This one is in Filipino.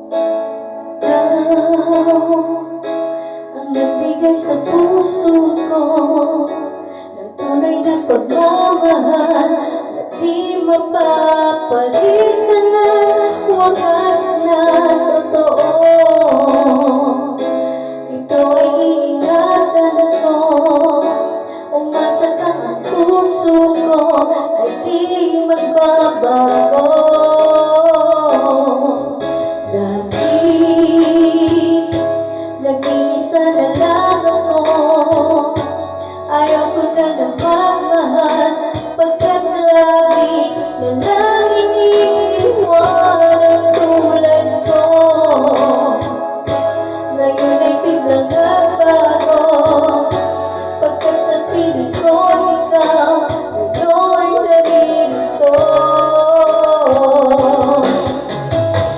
Ikaw ang nagbigay sa puso ko ng tunay na pagmamahal na di mapapalisan ng wakas.